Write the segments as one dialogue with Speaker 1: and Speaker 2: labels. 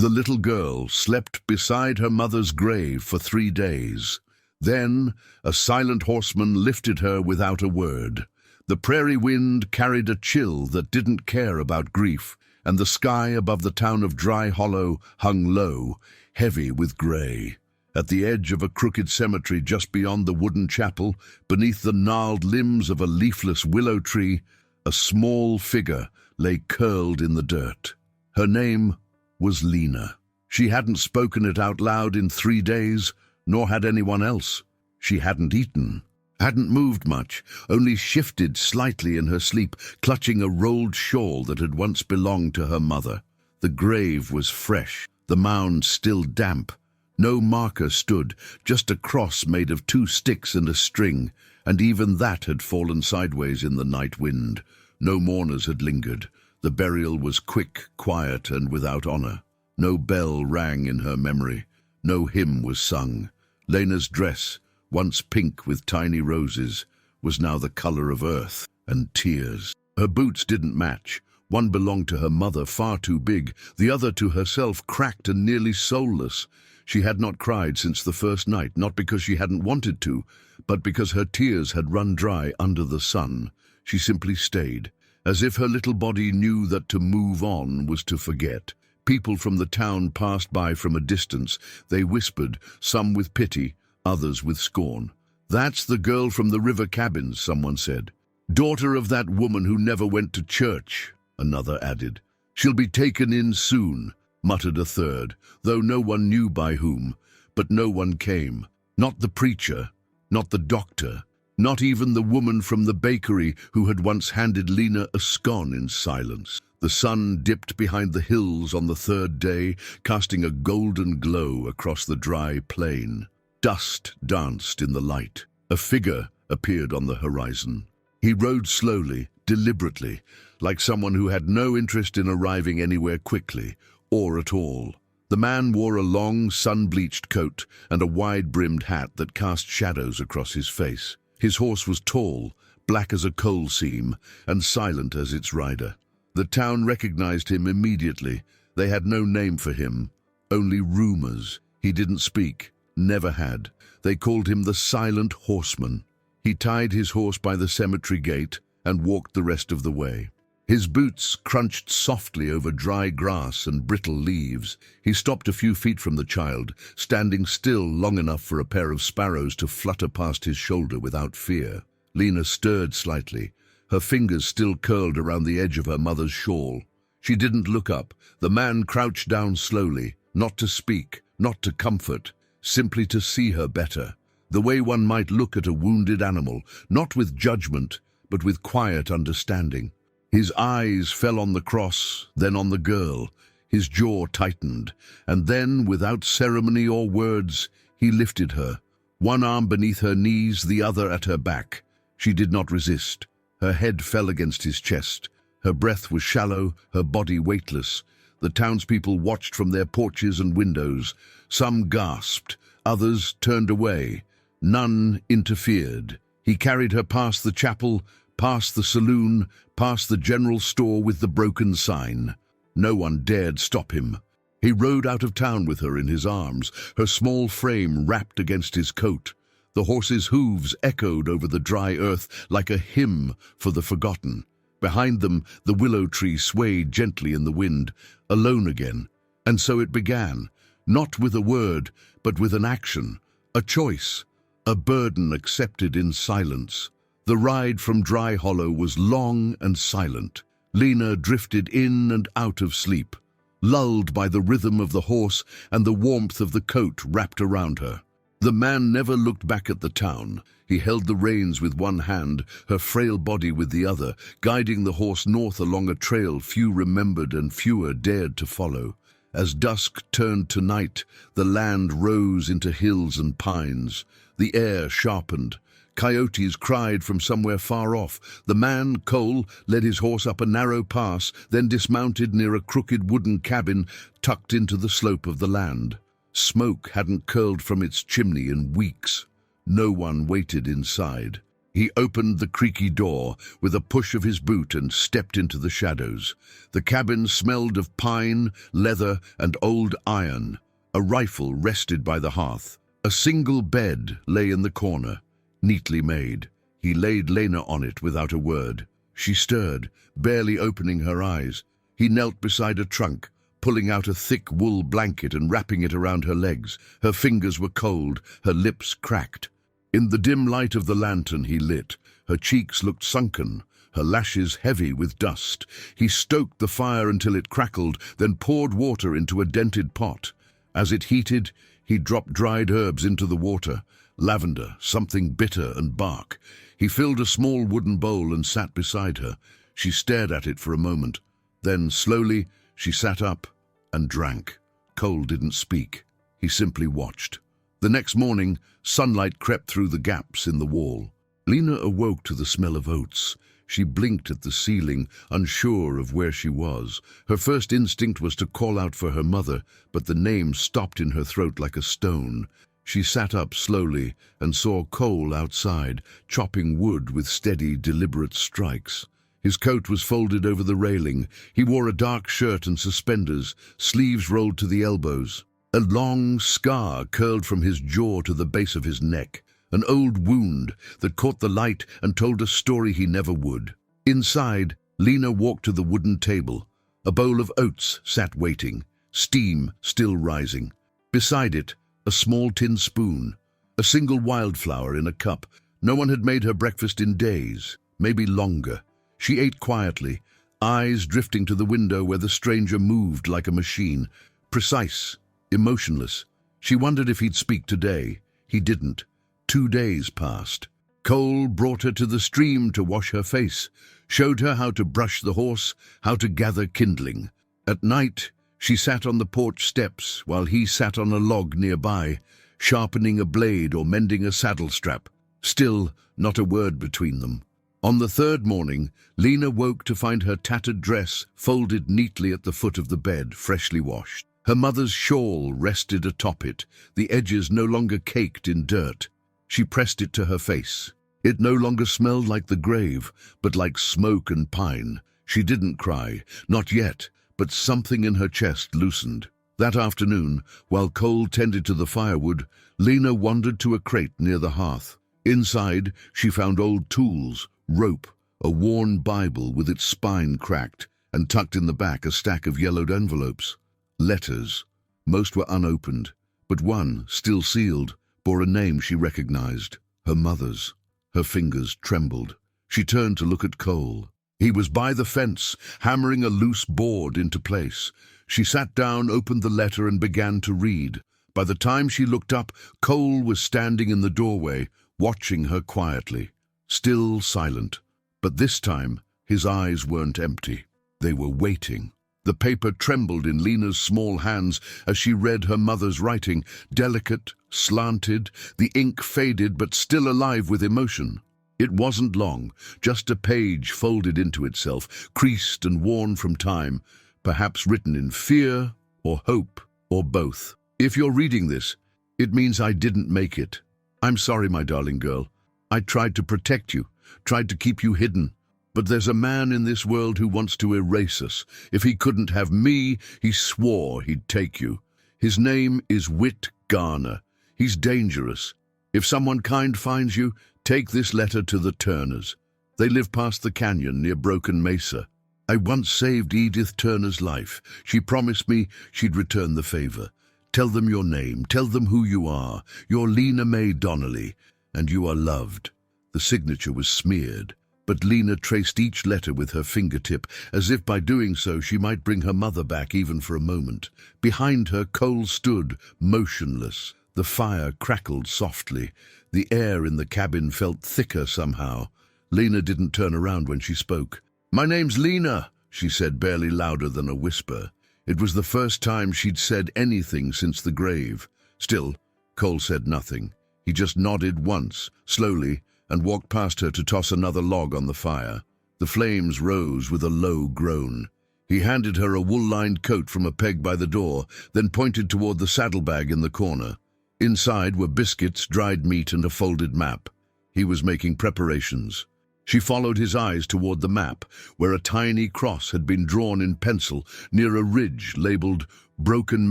Speaker 1: The little girl slept beside her mother's grave for 3 days. Then a silent horseman lifted her without a word. The prairie wind carried a chill that didn't care about grief, and the sky above the town of Dry Hollow hung low, heavy with grey. At the edge of a crooked cemetery just beyond the wooden chapel, beneath the gnarled limbs of a leafless willow tree, a small figure lay curled in the dirt. Her name was Lena. She hadn't spoken it out loud in 3 days, nor had anyone else. She hadn't eaten, hadn't moved much, only shifted slightly in her sleep, clutching a rolled shawl that had once belonged to her mother. The grave was fresh, the mound still damp. No marker stood, just a cross made of 2 sticks and a string, and even that had fallen sideways in the night wind. No mourners had lingered. The burial was quick, quiet, and without honor. No bell rang in her memory. No hymn was sung. Lena's dress, once pink with tiny roses, was now the color of earth and tears. Her boots didn't match. One belonged to her mother, far too big, the other to herself, cracked and nearly soulless. She had not cried since the first night, not because she hadn't wanted to, but because her tears had run dry under the sun. She simply stayed, as if her little body knew that to move on was to forget. People from the town passed by from a distance. They whispered, some with pity, others with scorn. "That's the girl from the river cabins," someone said. "Daughter of that woman who never went to church," another added. "She'll be taken in soon," muttered a third, though no one knew by whom. But no one came. Not the preacher, not the doctor, not even the woman from the bakery who had once handed Lena a scone in silence. The sun dipped behind the hills on the 3rd day, casting a golden glow across the dry plain. Dust danced in the light. A figure appeared on the horizon. He rode slowly, deliberately, like someone who had no interest in arriving anywhere quickly, or at all. The man wore a long, sun-bleached coat and a wide-brimmed hat that cast shadows across his face. His horse was tall, black as a coal seam, and silent as its rider. The town recognized him immediately. They had no name for him, only rumors. He didn't speak, never had. They called him the Silent Horseman. He tied his horse by the cemetery gate and walked the rest of the way. His boots crunched softly over dry grass and brittle leaves. He stopped a few feet from the child, standing still long enough for a pair of sparrows to flutter past his shoulder without fear. Lena stirred slightly, her fingers still curled around the edge of her mother's shawl. She didn't look up. The man crouched down slowly, not to speak, not to comfort, simply to see her better, the way one might look at a wounded animal, not with judgment, but with quiet understanding. His eyes fell on the cross, then on the girl. His jaw tightened, and then, without ceremony or words, he lifted her, one arm beneath her knees, the other at her back. She did not resist. Her head fell against his chest. Her breath was shallow, her body weightless. The townspeople watched from their porches and windows. Some gasped, others turned away. None interfered. He carried her past the chapel, past the saloon, past the general store with the broken sign. No one dared stop him. He rode out of town with her in his arms, her small frame wrapped against his coat. The horse's hooves echoed over the dry earth like a hymn for the forgotten. Behind them, the willow tree swayed gently in the wind, alone again. And so it began, not with a word, but with an action, a choice, a burden accepted in silence. The ride from Dry Hollow was long and silent. Lena drifted in and out of sleep, lulled by the rhythm of the horse and the warmth of the coat wrapped around her. The man never looked back at the town. He held the reins with one hand, her frail body with the other, guiding the horse north along a trail few remembered and fewer dared to follow. As dusk turned to night, the land rose into hills and pines. The air sharpened. Coyotes cried from somewhere far off. The man, Cole, led his horse up a narrow pass, then dismounted near a crooked wooden cabin tucked into the slope of the land. Smoke hadn't curled from its chimney in weeks. No one waited inside. He opened the creaky door with a push of his boot and stepped into the shadows. The cabin smelled of pine, leather, and old iron. A rifle rested by the hearth. A single bed lay in the corner, neatly made. He laid Lena on it without a word. She stirred, barely opening her eyes. He knelt beside a trunk, pulling out a thick wool blanket and wrapping it around her legs. Her fingers were cold, her lips cracked. In the dim light of the lantern he lit, her cheeks looked sunken, her lashes heavy with dust. He stoked the fire until it crackled, then poured water into a dented pot. As it heated, he dropped dried herbs into the water, lavender, something bitter, and bark. He filled a small wooden bowl and sat beside her. She stared at it for a moment. Then, slowly, she sat up and drank. Cole didn't speak. He simply watched. The next morning, sunlight crept through the gaps in the wall. Lena awoke to the smell of oats. She blinked at the ceiling, unsure of where she was. Her first instinct was to call out for her mother, but the name stopped in her throat like a stone. She sat up slowly and saw Cole outside, chopping wood with steady, deliberate strikes. His coat was folded over the railing. He wore a dark shirt and suspenders, sleeves rolled to the elbows. A long scar curled from his jaw to the base of his neck, an old wound that caught the light and told a story he never would. Inside, Lena walked to the wooden table. A bowl of oats sat waiting, steam still rising. Beside it, a small tin spoon, a single wildflower in a cup. No one had made her breakfast in days, maybe longer. She ate quietly, eyes drifting to the window where the stranger moved like a machine, precise, emotionless. She wondered if he'd speak today. He didn't. 2 days passed. Cole brought her to the stream to wash her face, showed her how to brush the horse, how to gather kindling. At night, she sat on the porch steps while he sat on a log nearby, sharpening a blade or mending a saddle strap. Still, not a word between them. On the third morning, Lena woke to find her tattered dress folded neatly at the foot of the bed, freshly washed. Her mother's shawl rested atop it, the edges no longer caked in dirt. She pressed it to her face. It no longer smelled like the grave, but like smoke and pine. She didn't cry, not yet, but something in her chest loosened. That afternoon, while Cole tended to the firewood, Lena wandered to a crate near the hearth. Inside, she found old tools, rope, a worn Bible with its spine cracked, and tucked in the back a stack of yellowed envelopes. Letters. Most were unopened, but one, still sealed, bore a name she recognized, her mother's. Her fingers trembled. She turned to look at Cole. He was by the fence, hammering a loose board into place. She sat down, opened the letter, and began to read. By the time she looked up, Cole was standing in the doorway, watching her quietly, still silent. But this time, his eyes weren't empty. They were waiting. The paper trembled in Lena's small hands as she read her mother's writing, delicate, slanted, the ink faded but still alive with emotion. It wasn't long, just a page folded into itself, creased and worn from time, perhaps written in fear or hope or both. If you're reading this, it means I didn't make it. I'm sorry, my darling girl. I tried to protect you, tried to keep you hidden. But there's a man in this world who wants to erase us. If he couldn't have me, he swore he'd take you. His name is Whit Garner. He's dangerous. If someone kind finds you, take this letter to the Turners. They live past the canyon near Broken Mesa. I once saved Edith Turner's life. She promised me she'd return the favor. Tell them your name. Tell them who you are. You're Lena Mae Donnelly, and you are loved. The signature was smeared, but Lena traced each letter with her fingertip, as if by doing so she might bring her mother back even for a moment. Behind her, Cole stood, motionless. The fire crackled softly. The air in the cabin felt thicker somehow. Lena didn't turn around when she spoke. "My name's Lena," she said, barely louder than a whisper. It was the first time she'd said anything since the grave. Still, Cole said nothing. He just nodded once, slowly, and walked past her to toss another log on the fire. The flames rose with a low groan. He handed her a wool-lined coat from a peg by the door, then pointed toward the saddlebag in the corner. Inside were biscuits, dried meat, and a folded map. He was making preparations. She followed his eyes toward the map, where a tiny cross had been drawn in pencil near a ridge labeled Broken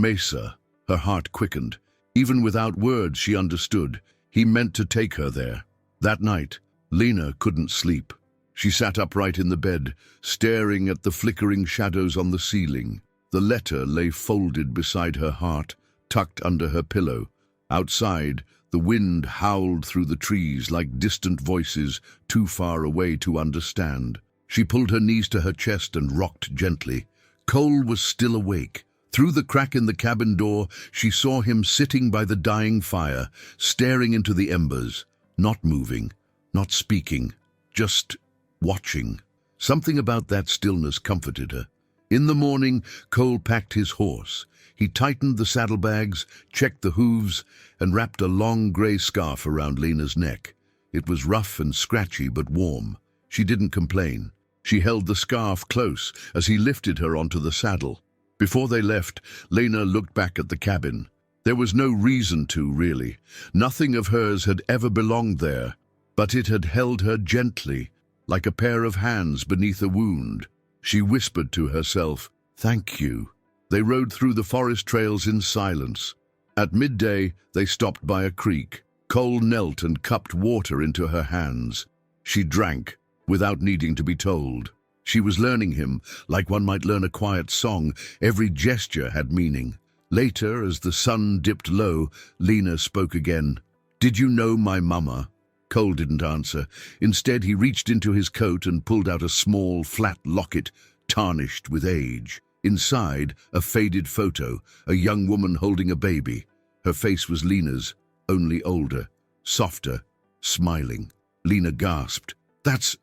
Speaker 1: Mesa. Her heart quickened. Even without words, she understood. He meant to take her there. That night, Lena couldn't sleep. She sat upright in the bed, staring at the flickering shadows on the ceiling. The letter lay folded beside her heart, tucked under her pillow. Outside, the wind howled through the trees like distant voices too far away to understand. She pulled her knees to her chest and rocked gently. Cole was still awake. Through the crack in the cabin door, she saw him sitting by the dying fire, staring into the embers, not moving, not speaking, just watching. Something about that stillness comforted her. In the morning, Cole packed his horse. He tightened the saddlebags, checked the hooves, and wrapped a long gray scarf around Lena's neck. It was rough and scratchy but warm. She didn't complain. She held the scarf close as he lifted her onto the saddle. Before they left, Lena looked back at the cabin. There was no reason to, really. Nothing of hers had ever belonged there, but it had held her gently, like a pair of hands beneath a wound. She whispered to herself, "Thank you." They rode through the forest trails in silence. At midday, they stopped by a creek. Cole knelt and cupped water into her hands. She drank, without needing to be told. She was learning him, like one might learn a quiet song. Every gesture had meaning. Later, as the sun dipped low, Lena spoke again. "Did you know my mama?" Cole didn't answer. Instead, he reached into his coat and pulled out a small, flat locket, tarnished with age. Inside, a faded photo, a young woman holding a baby. Her face was Lena's, only older, softer, smiling. Lena gasped. That's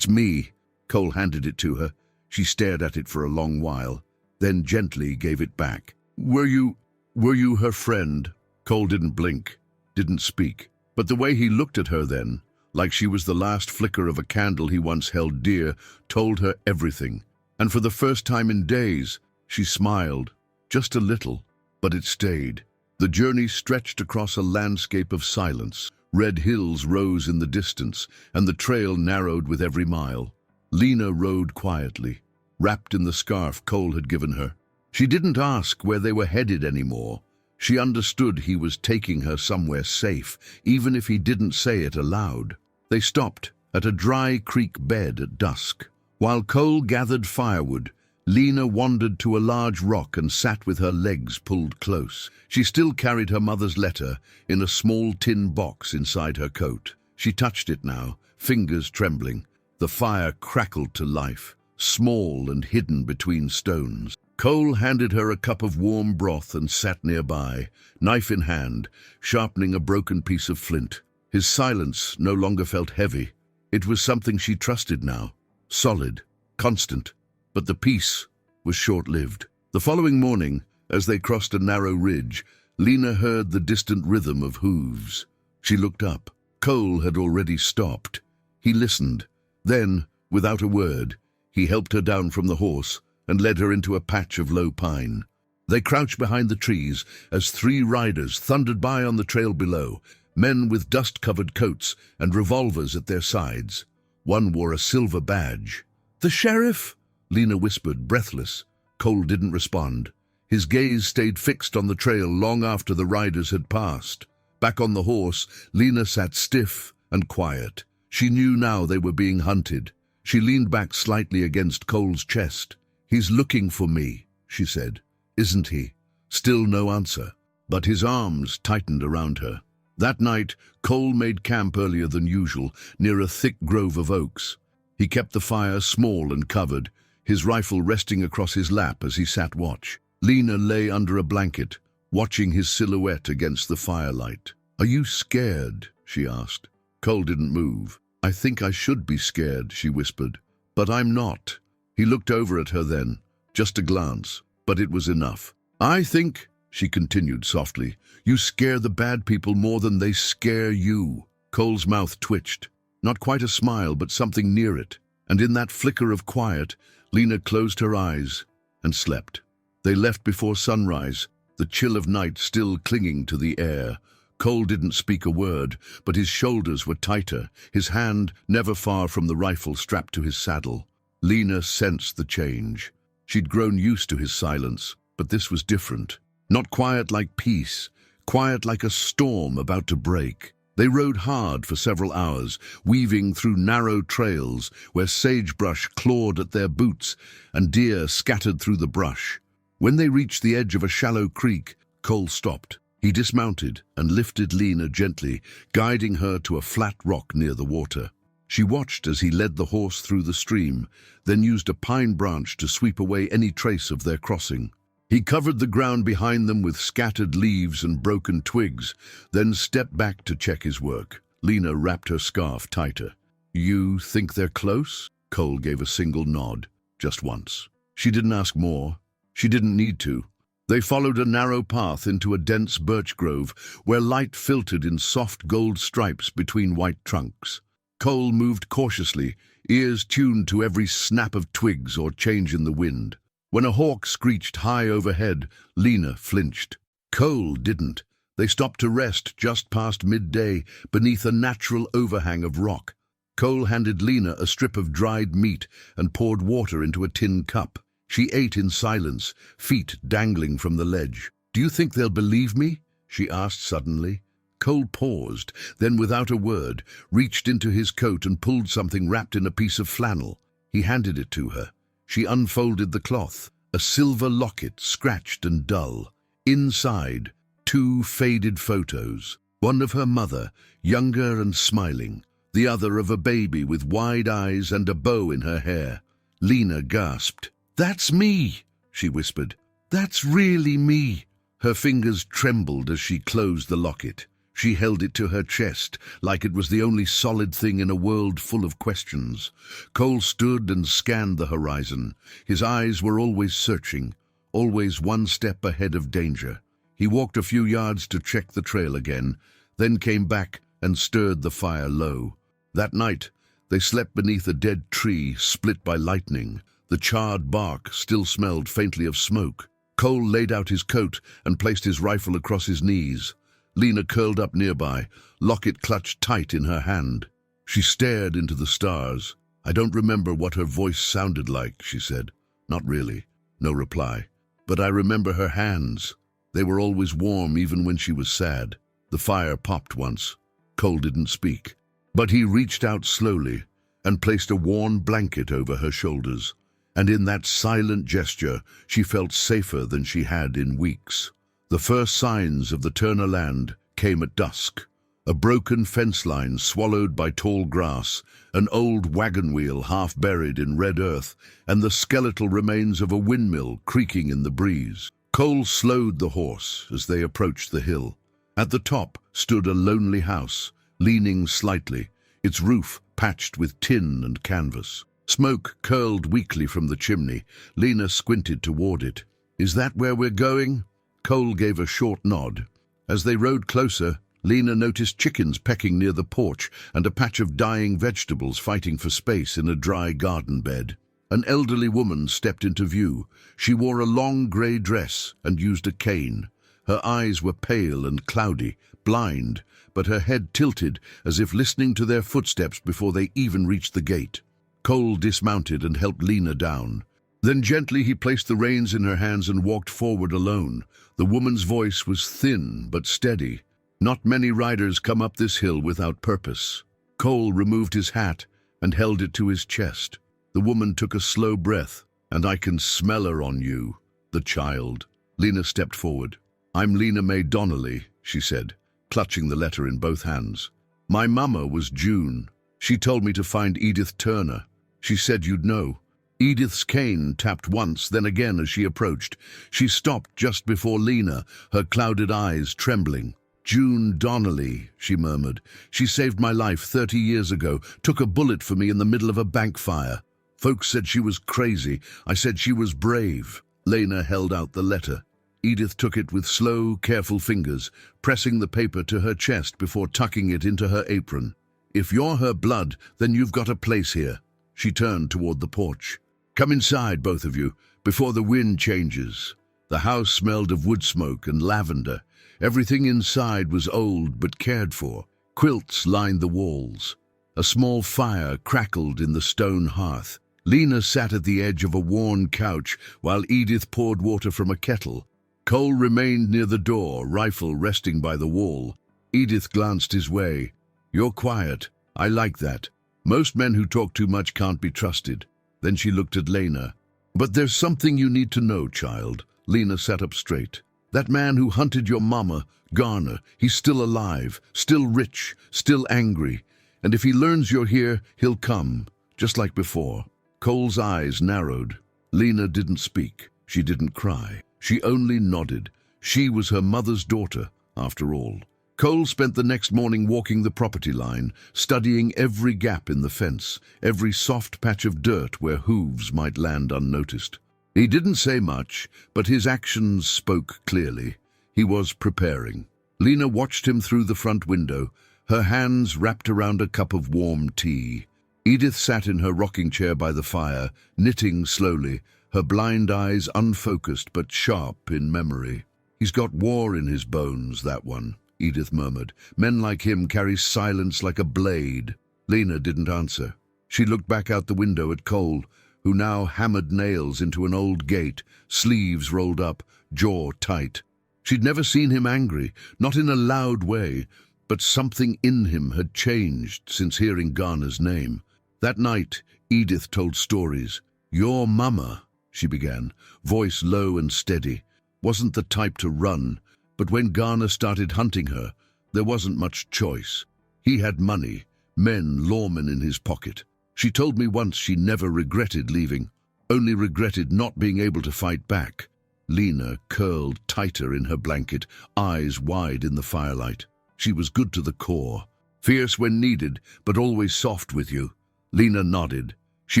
Speaker 1: me." Cole handed it to her. She stared at it for a long while, then gently gave it back. Were you her friend?" Cole didn't blink, didn't speak. But the way he looked at her then, like she was the last flicker of a candle he once held dear, told her everything. And for the first time in days, she smiled, just a little, but it stayed. The journey stretched across a landscape of silence. Red hills rose in the distance, and the trail narrowed with every mile. Lena rode quietly, wrapped in the scarf Cole had given her. She didn't ask where they were headed anymore. She understood he was taking her somewhere safe, even if he didn't say it aloud. They stopped at a dry creek bed at dusk. While Cole gathered firewood, Lena wandered to a large rock and sat with her legs pulled close. She still carried her mother's letter in a small tin box inside her coat. She touched it now, fingers trembling. The fire crackled to life, small and hidden between stones. Cole handed her a cup of warm broth and sat nearby, knife in hand, sharpening a broken piece of flint. His silence no longer felt heavy. It was something she trusted now. Solid, constant, but the peace was short-lived. The following morning, as they crossed a narrow ridge, Lena heard the distant rhythm of hooves. She looked up. Cole had already stopped. He listened. Then, without a word, he helped her down from the horse and led her into a patch of low pine. They crouched behind the trees as 3 riders thundered by on the trail below, men with dust-covered coats and revolvers at their sides. One wore a silver badge. "The sheriff?" Lena whispered, breathless. Cole didn't respond. His gaze stayed fixed on the trail long after the riders had passed. Back on the horse, Lena sat stiff and quiet. She knew now they were being hunted. She leaned back slightly against Cole's chest. "He's looking for me," she said. "Isn't he?" Still no answer, but his arms tightened around her. That night, Cole made camp earlier than usual, near a thick grove of oaks. He kept the fire small and covered, his rifle resting across his lap as he sat watch. Lena lay under a blanket, watching his silhouette against the firelight. "Are you scared?" she asked. Cole didn't move. "I think I should be scared," she whispered. "But I'm not." He looked over at her then, just a glance, but it was enough. "I think," she continued softly, "you scare the bad people more than they scare you." Cole's mouth twitched. Not quite a smile, but something near it. And in that flicker of quiet, Lena closed her eyes and slept. They left before sunrise, the chill of night still clinging to the air. Cole didn't speak a word, but his shoulders were tighter, his hand never far from the rifle strapped to his saddle. Lena sensed the change. She'd grown used to his silence, but this was different. Not quiet like peace, quiet like a storm about to break. They rode hard for several hours, weaving through narrow trails where sagebrush clawed at their boots and deer scattered through the brush. When they reached the edge of a shallow creek, Cole stopped. He dismounted and lifted Lena gently, guiding her to a flat rock near the water. She watched as he led the horse through the stream, then used a pine branch to sweep away any trace of their crossing. He covered the ground behind them with scattered leaves and broken twigs, then stepped back to check his work. Lena wrapped her scarf tighter. "You think they're close?" Cole gave a single nod, just once. She didn't ask more. She didn't need to. They followed a narrow path into a dense birch grove, where light filtered in soft gold stripes between white trunks. Cole moved cautiously, ears tuned to every snap of twigs or change in the wind. When a hawk screeched high overhead, Lena flinched. Cole didn't. They stopped to rest just past midday, beneath a natural overhang of rock. Cole handed Lena a strip of dried meat and poured water into a tin cup. She ate in silence, feet dangling from the ledge. "Do you think they'll believe me?" she asked suddenly. Cole paused, then without a word, reached into his coat and pulled something wrapped in a piece of flannel. He handed it to her. She unfolded the cloth, a silver locket, scratched and dull. Inside, 2 faded photos. One of her mother, younger and smiling. The other of a baby with wide eyes and a bow in her hair. Lena gasped. "That's me," she whispered. "That's really me." Her fingers trembled as she closed the locket. She held it to her chest, like it was the only solid thing in a world full of questions. Cole stood and scanned the horizon. His eyes were always searching, always one step ahead of danger. He walked a few yards to check the trail again, then came back and stirred the fire low. That night, they slept beneath a dead tree split by lightning. The charred bark still smelled faintly of smoke. Cole laid out his coat and placed his rifle across his knees. Lena curled up nearby, locket clutched tight in her hand. She stared into the stars. "I don't remember what her voice sounded like," she said. "Not really." No reply. "But I remember her hands. They were always warm even when she was sad." The fire popped once. Cole didn't speak. But he reached out slowly and placed a worn blanket over her shoulders. And in that silent gesture, she felt safer than she had in weeks. The first signs of the Turner land came at dusk. A broken fence line swallowed by tall grass, an old wagon wheel half buried in red earth, and the skeletal remains of a windmill creaking in the breeze. Cole slowed the horse as they approached the hill. At the top stood a lonely house, leaning slightly, its roof patched with tin and canvas. Smoke curled weakly from the chimney. Lena squinted toward it. "Is that where we're going?" Cole gave a short nod. As they rode closer, Lena noticed chickens pecking near the porch and a patch of dying vegetables fighting for space in a dry garden bed. An elderly woman stepped into view. She wore a long grey dress and used a cane. Her eyes were pale and cloudy, blind, but her head tilted as if listening to their footsteps before they even reached the gate. Cole dismounted and helped Lena down. Then gently he placed the reins in her hands and walked forward alone. The woman's voice was thin but steady. "Not many riders come up this hill without purpose." Cole removed his hat and held it to his chest. The woman took a slow breath. "And I can smell her on you, the child." Lena stepped forward. "I'm Lena Mae Donnelly," she said, clutching the letter in both hands. "My mama was June. She told me to find Edith Turner. She said you'd know." Edith's cane tapped once, then again as she approached. She stopped just before Lena, her clouded eyes trembling. "June Donnelly," she murmured. "She saved my life 30 years ago, took a bullet for me in the middle of a bank fire. Folks said she was crazy. I said she was brave." Lena held out the letter. Edith took it with slow, careful fingers, pressing the paper to her chest before tucking it into her apron. "If you're her blood, then you've got a place here." She turned toward the porch. "Come inside, both of you, before the wind changes." The house smelled of wood smoke and lavender. Everything inside was old but cared for. Quilts lined the walls. A small fire crackled in the stone hearth. Lena sat at the edge of a worn couch while Edith poured water from a kettle. Cole remained near the door, rifle resting by the wall. Edith glanced his way. "You're quiet. I like that. Most men who talk too much can't be trusted." Then she looked at Lena. "But there's something you need to know, child." Lena sat up straight. "That man who hunted your mama, Garner, he's still alive, still rich, still angry. And if he learns you're here, he'll come, just like before." Cole's eyes narrowed. Lena didn't speak. She didn't cry. She only nodded. She was her mother's daughter, after all. Cole spent the next morning walking the property line, studying every gap in the fence, every soft patch of dirt where hooves might land unnoticed. He didn't say much, but his actions spoke clearly. He was preparing. Lena watched him through the front window, her hands wrapped around a cup of warm tea. Edith sat in her rocking chair by the fire, knitting slowly, her blind eyes unfocused but sharp in memory. "He's got war in his bones, that one," Edith murmured. "Men like him carry silence like a blade." Lena didn't answer. She looked back out the window at Cole, who now hammered nails into an old gate, sleeves rolled up, jaw tight. She'd never seen him angry, not in a loud way, but something in him had changed since hearing Garner's name. That night, Edith told stories. "Your mama," she began, voice low and steady, "wasn't the type to run, but when Garner started hunting her, there wasn't much choice. He had money, men, lawmen in his pocket. She told me once she never regretted leaving, only regretted not being able to fight back." Lena curled tighter in her blanket, eyes wide in the firelight. "She was good to the core, fierce when needed, but always soft with you." Lena nodded. "She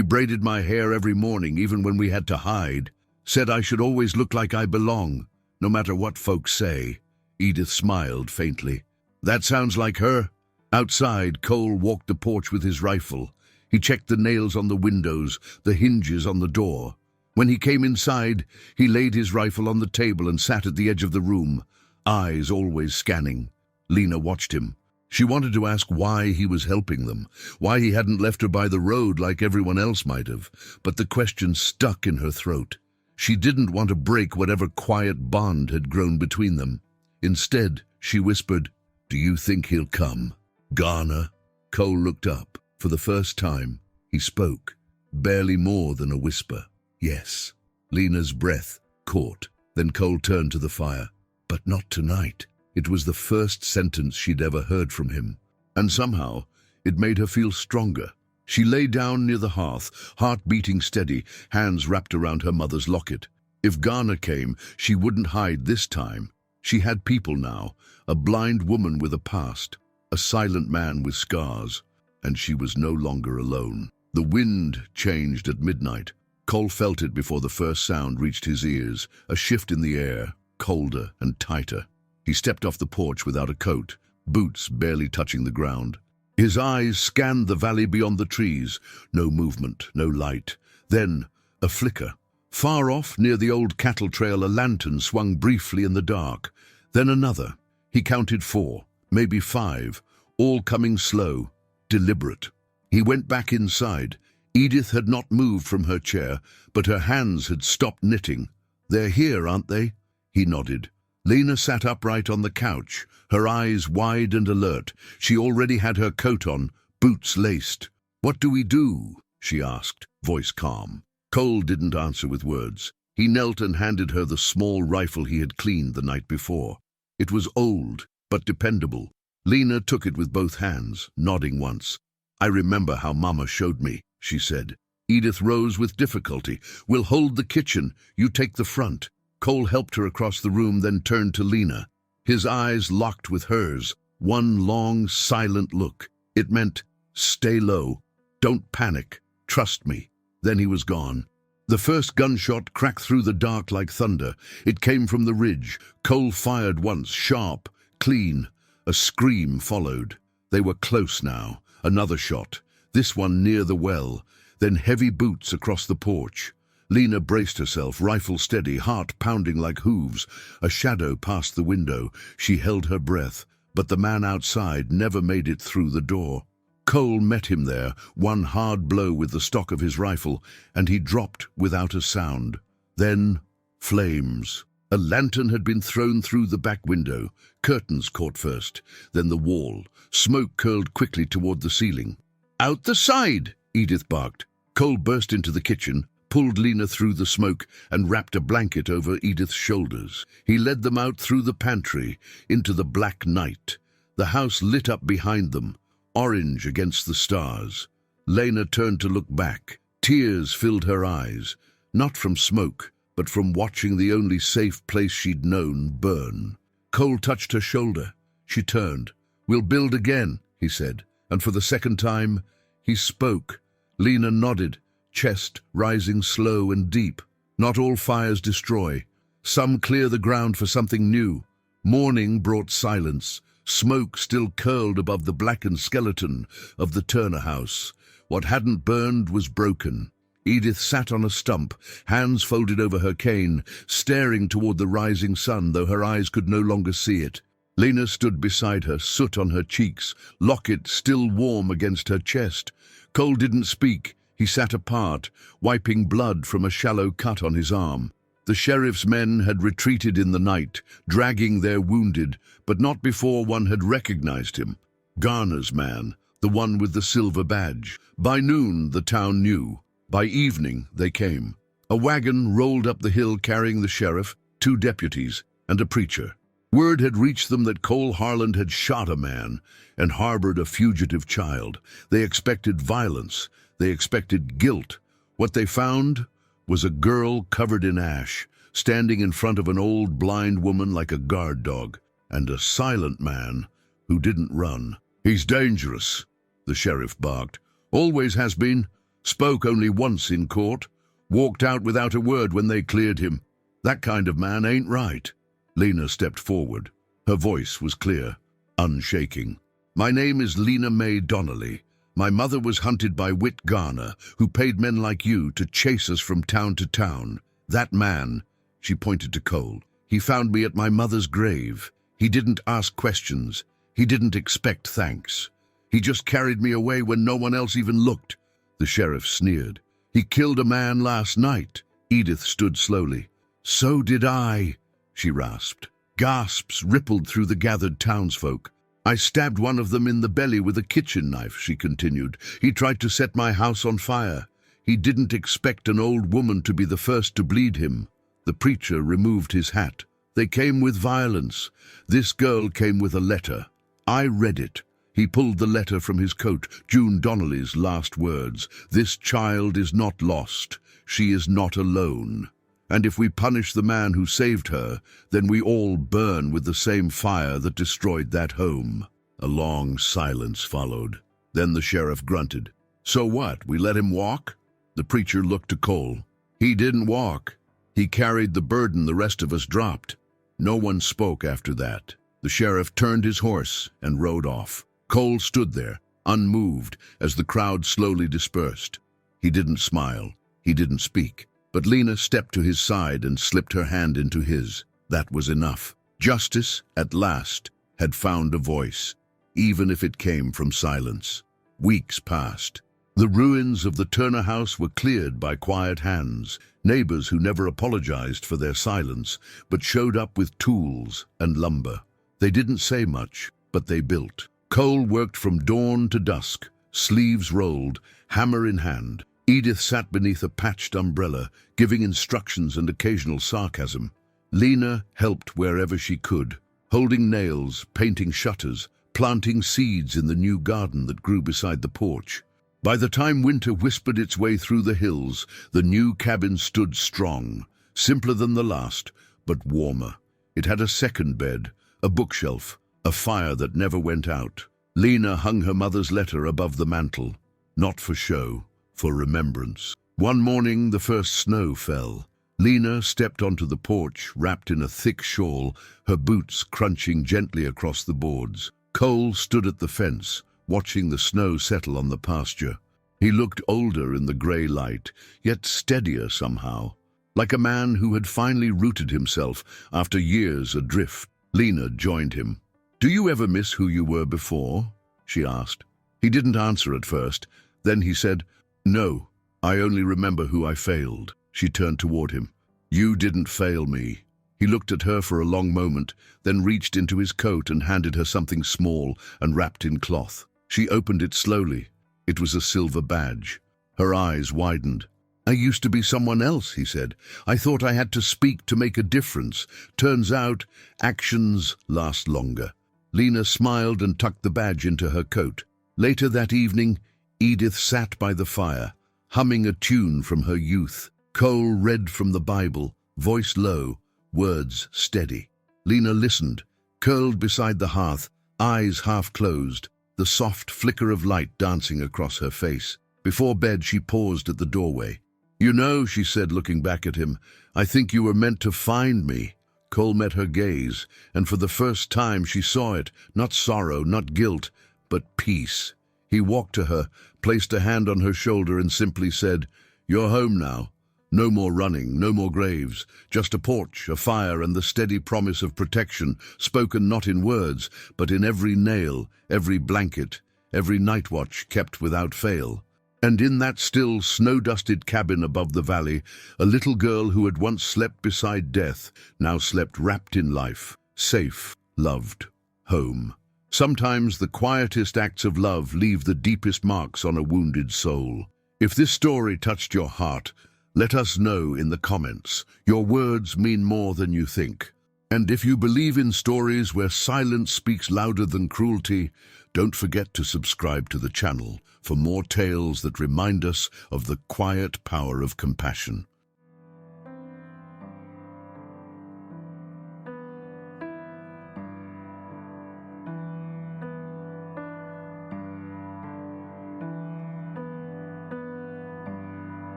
Speaker 1: braided my hair every morning, even when we had to hide. Said I should always look like I belong, no matter what folks say." Edith smiled faintly. "That sounds like her." Outside, Cole walked the porch with his rifle. He checked the nails on the windows, the hinges on the door. When he came inside, he laid his rifle on the table and sat at the edge of the room, eyes always scanning. Lena watched him. She wanted to ask why he was helping them, why he hadn't left her by the road like everyone else might have, but the question stuck in her throat. She didn't want to break whatever quiet bond had grown between them. Instead, she whispered, "Do you think he'll come, Garner?" Cole looked up. For the first time, he spoke, barely more than a whisper. "Yes." Lena's breath caught. Then Cole turned to the fire. "But not tonight." It was the first sentence she'd ever heard from him, and somehow it made her feel stronger. She lay down near the hearth, heart beating steady, hands wrapped around her mother's locket. If Garner came, she wouldn't hide this time. She had people now, a blind woman with a past, a silent man with scars, and she was no longer alone. The wind changed at midnight. Cole felt it before the first sound reached his ears, a shift in the air, colder and tighter. He stepped off the porch without a coat, boots barely touching the ground. His eyes scanned the valley beyond the trees. No movement, no light. Then, a flicker. Far off, near the old cattle trail, a lantern swung briefly in the dark. Then another. He counted 4, maybe 5, all coming slow, deliberate. He went back inside. Edith had not moved from her chair, but her hands had stopped knitting. "They're here, aren't they?" He nodded. Lena sat upright on the couch, her eyes wide and alert. She already had her coat on, boots laced. "What do we do?" she asked, voice calm. Cole didn't answer with words. He knelt and handed her the small rifle he had cleaned the night before. It was old, but dependable. Lena took it with both hands, nodding once. "I remember how Mama showed me," she said. Edith rose with difficulty. "We'll hold the kitchen. You take the front." Cole helped her across the room, then turned to Lena. His eyes locked with hers, one long, silent look. It meant, "Stay low. Don't panic. Trust me." Then he was gone. The first gunshot cracked through the dark like thunder. It came from the ridge. Cole fired once, sharp, clean. A scream followed. They were close now. Another shot, this one near the well, then heavy boots across the porch. Lena braced herself, rifle steady, heart pounding like hooves. A shadow passed the window. She held her breath, but the man outside never made it through the door. Cole met him there, one hard blow with the stock of his rifle, and he dropped without a sound. Then, flames. A lantern had been thrown through the back window. Curtains caught first, then the wall. Smoke curled quickly toward the ceiling. "Out the side!" Edith barked. Cole burst into the kitchen, pulled Lena through the smoke, and wrapped a blanket over Edith's shoulders. He led them out through the pantry, into the black night. The house lit up behind them, orange against the stars. Lena turned to look back. Tears filled her eyes, not from smoke, but from watching the only safe place she'd known burn. Cole touched her shoulder. She turned. "We'll build again," he said, and for the second time, he spoke. Lena nodded, chest rising slow and deep. Not all fires destroy. Some clear the ground for something new. Morning brought silence. Smoke still curled above the blackened skeleton of the Turner house. What hadn't burned was broken. Edith sat on a stump, hands folded over her cane, staring toward the rising sun, though her eyes could no longer see it. Lena stood beside her, soot on her cheeks, locket still warm against her chest. Cole didn't speak. He sat apart, wiping blood from a shallow cut on his arm. The sheriff's men had retreated in the night, dragging their wounded, but not before one had recognized him. Garner's man, the one with the silver badge. By noon, the town knew. By evening, they came. A wagon rolled up the hill carrying the sheriff, 2 deputies, and a preacher. Word had reached them that Cole Harland had shot a man and harbored a fugitive child. They expected violence. They expected guilt. What they found was a girl covered in ash, standing in front of an old blind woman like a guard dog, and a silent man who didn't run. "He's dangerous," the sheriff barked. "Always has been. Spoke only once in court. Walked out without a word when they cleared him. That kind of man ain't right." Lena stepped forward. Her voice was clear, unshaking. "My name is Lena May Donnelly. My mother was hunted by Whit Garner, who paid men like you to chase us from town to town. That man," she pointed to Cole, "he found me at my mother's grave. He didn't ask questions. He didn't expect thanks. He just carried me away when no one else even looked." The sheriff sneered. "He killed a man last night." Edith stood slowly. "So did I," she rasped. Gasps rippled through the gathered townsfolk. "I stabbed one of them in the belly with a kitchen knife," she continued. "He tried to set my house on fire. He didn't expect an old woman to be the first to bleed him." The preacher removed his hat. "They came with violence. This girl came with a letter. I read it." He pulled the letter from his coat, June Donnelly's last words. "This child is not lost. She is not alone. And if we punish the man who saved her, then we all burn with the same fire that destroyed that home." A long silence followed. Then the sheriff grunted. "So what, we let him walk?" The preacher looked to Cole. "He didn't walk. He carried the burden the rest of us dropped." No one spoke after that. The sheriff turned his horse and rode off. Cole stood there, unmoved, as the crowd slowly dispersed. He didn't smile. He didn't speak. But Lena stepped to his side and slipped her hand into his. That was enough. Justice, at last, had found a voice, even if it came from silence. Weeks passed. The ruins of the Turner house were cleared by quiet hands, neighbors who never apologized for their silence, but showed up with tools and lumber. They didn't say much, but they built. Cole worked from dawn to dusk, sleeves rolled, hammer in hand. Edith sat beneath a patched umbrella, giving instructions and occasional sarcasm. Lena helped wherever she could, holding nails, painting shutters, planting seeds in the new garden that grew beside the porch. By the time winter whispered its way through the hills, the new cabin stood strong, simpler than the last, but warmer. It had a second bed, a bookshelf, a fire that never went out. Lena hung her mother's letter above the mantel, not for show, for remembrance. One morning, the first snow fell. Lena stepped onto the porch, wrapped in a thick shawl, her boots crunching gently across the boards. Cole stood at the fence, watching the snow settle on the pasture. He looked older in the grey light, yet steadier somehow, like a man who had finally rooted himself after years adrift. Lena joined him. "Do you ever miss who you were before?" she asked. He didn't answer at first. Then he said, "No, I only remember who I failed." She turned toward him. "You didn't fail me." He looked at her for a long moment, then reached into his coat and handed her something small and wrapped in cloth. She opened it slowly. It was a silver badge. Her eyes widened. "I used to be someone else," he said. "I thought I had to speak to make a difference. Turns out, actions last longer." Lena smiled and tucked the badge into her coat. Later that evening, Edith sat by the fire, humming a tune from her youth. Cole read from the Bible, voice low, words steady. Lena listened, curled beside the hearth, eyes half closed, the soft flicker of light dancing across her face. Before bed, she paused at the doorway. "You know," she said, looking back at him, "I think you were meant to find me." Cole met her gaze, and for the first time she saw it, not sorrow, not guilt, but peace. He walked to her, placed a hand on her shoulder and simply said, "You're home now. No more running, no more graves, just a porch, a fire, and the steady promise of protection, spoken not in words, but in every nail, every blanket, every night watch kept without fail." And in that still, snow-dusted cabin above the valley, a little girl who had once slept beside death now slept wrapped in life, safe, loved, home. Sometimes the quietest acts of love leave the deepest marks on a wounded soul. If this story touched your heart, let us know in the comments. Your words mean more than you think. And if you believe in stories where silence speaks louder than cruelty, don't forget to subscribe to the channel for more tales that remind us of the quiet power of compassion.